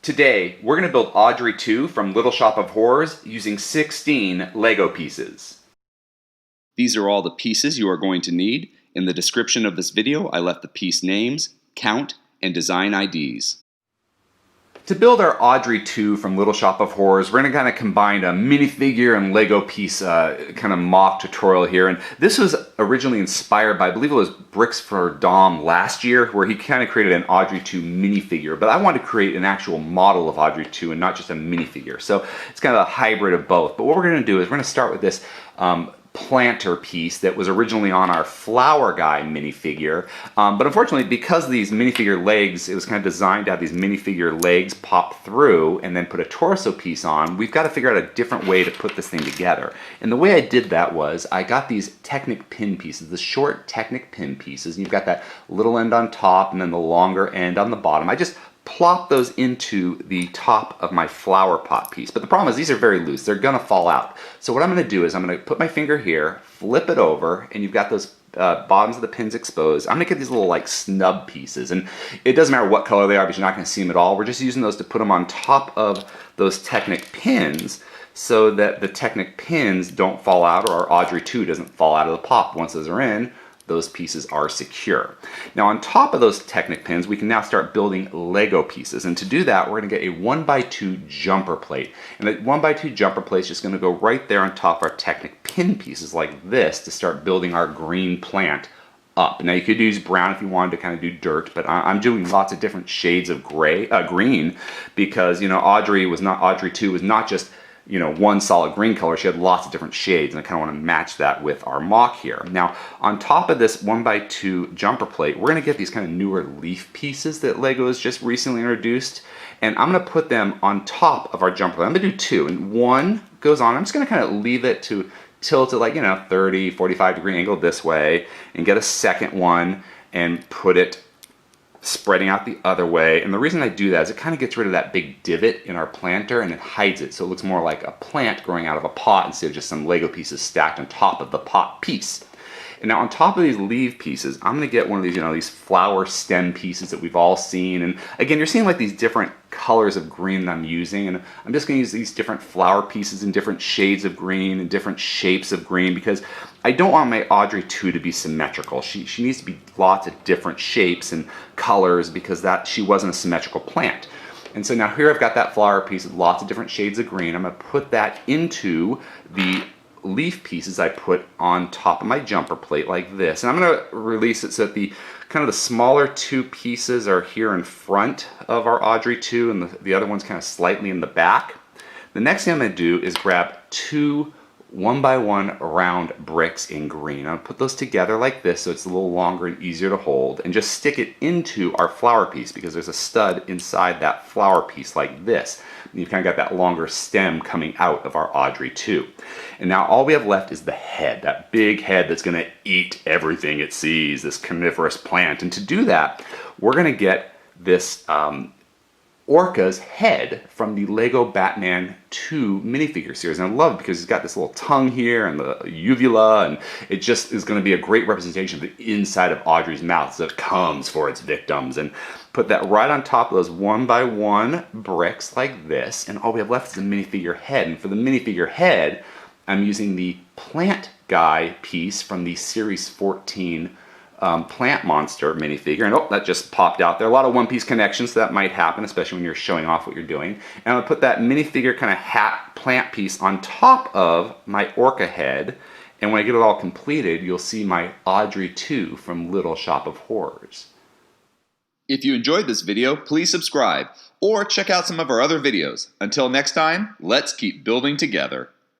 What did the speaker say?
Today, we're going to build Audrey II from Little Shop of Horrors using 16 Lego pieces. These are all the pieces you are going to need. In the description of this video, I left the piece names, count, and design IDs. To build our Audrey II from Little Shop of Horrors, we're going to kind of combine a minifigure and Lego piece kind of mock tutorial here. And this was originally inspired by, I believe it was Bricks for Dom last year, where he kind of created an Audrey II minifigure. But I wanted to create an actual model of Audrey II and not just a minifigure. So it's kind of a hybrid of both. But what we're going to do is we're going to start with this planter piece that was originally on our flower guy minifigure, but unfortunately, because these minifigure legs, it was kind of designed to have these minifigure legs pop through and then put a torso piece on. We've got to figure out a different way to put this thing together, and the way I did that was I got these Technic Pin pieces, the short Technic Pin pieces, and you've got that little end on top and then the longer end on the bottom. I just plop those into the top of my flower pot piece. But the problem is these are very loose. They're gonna fall out. So what I'm gonna do is I'm gonna put my finger here, flip it over, and you've got those bottoms of the pins exposed. I'm gonna get these little like snub pieces, and it doesn't matter what color they are because you're not gonna see them at all. We're just using those to put them on top of those Technic Pins so that the Technic Pins don't fall out, or our Audrey II doesn't fall out of the pop. Once those are in, those pieces are secure. Now on top of those Technic Pins, we can now start building Lego pieces. And to do that, we're gonna get a 1x2 jumper plate. And the 1x2 jumper plate is just gonna go right there on top of our Technic Pin pieces like this to start building our green plant up. Now you could use brown if you wanted to kind of do dirt, but I'm doing lots of different shades of green, because Audrey II was not just one solid green color. She had lots of different shades, and I kind of want to match that with our MOC here. Now, on top of this 1x2 jumper plate, we're going to get these kind of newer leaf pieces that Lego has just recently introduced, and I'm going to put them on top of our jumper plate. I'm going to do two, and one goes on. I'm just going to kind of leave it to tilt it like, 30, 45 degree angle this way, and get a second one and put it spreading out the other way. And the reason I do that is it kind of gets rid of that big divot in our planter and it hides it, so it looks more like a plant growing out of a pot instead of just some Lego pieces stacked on top of the pot piece. And now on top of these leaf pieces, I'm going to get one of these, these flower stem pieces that we've all seen. And again, you're seeing like these different colors of green that I'm using. And I'm just going to use these different flower pieces in different shades of green and different shapes of green, because I don't want my Audrey II to be symmetrical. She needs to be lots of different shapes and colors, because she wasn't a symmetrical plant. And so now here I've got that flower piece with lots of different shades of green. I'm going to put that into the leaf pieces I put on top of my jumper plate like this, and I'm going to release it so that the kind of the smaller two pieces are here in front of our Audrey II, and the other one's kind of slightly in the back. The next thing I'm going to do is grab two 1x1 round bricks in green. I'm going to put those together like this so it's a little longer and easier to hold, and just stick it into our flower piece, because there's a stud inside that flower piece like this. And you've kind of got that longer stem coming out of our Audrey II. And now all we have left is the head, that big head that's going to eat everything it sees, this carnivorous plant. And to do that, we're going to get this Orca's head from the Lego Batman 2 minifigure series. And I love it because he's got this little tongue here and the uvula, and it just is going to be a great representation of the inside of Audrey's mouth as it comes for its victims. And put that right on top of those 1x1 bricks like this, and all we have left is a minifigure head. And for the minifigure head, I'm using the plant guy piece from the Series 14 Plant Monster minifigure, and that just popped out there. A lot of one-piece connections, so that might happen, especially when you're showing off what you're doing. And I'm going to put that minifigure kind of hat plant piece on top of my Orca head, and when I get it all completed, you'll see my Audrey II from Little Shop of Horrors. If you enjoyed this video, please subscribe, or check out some of our other videos. Until next time, let's keep building together.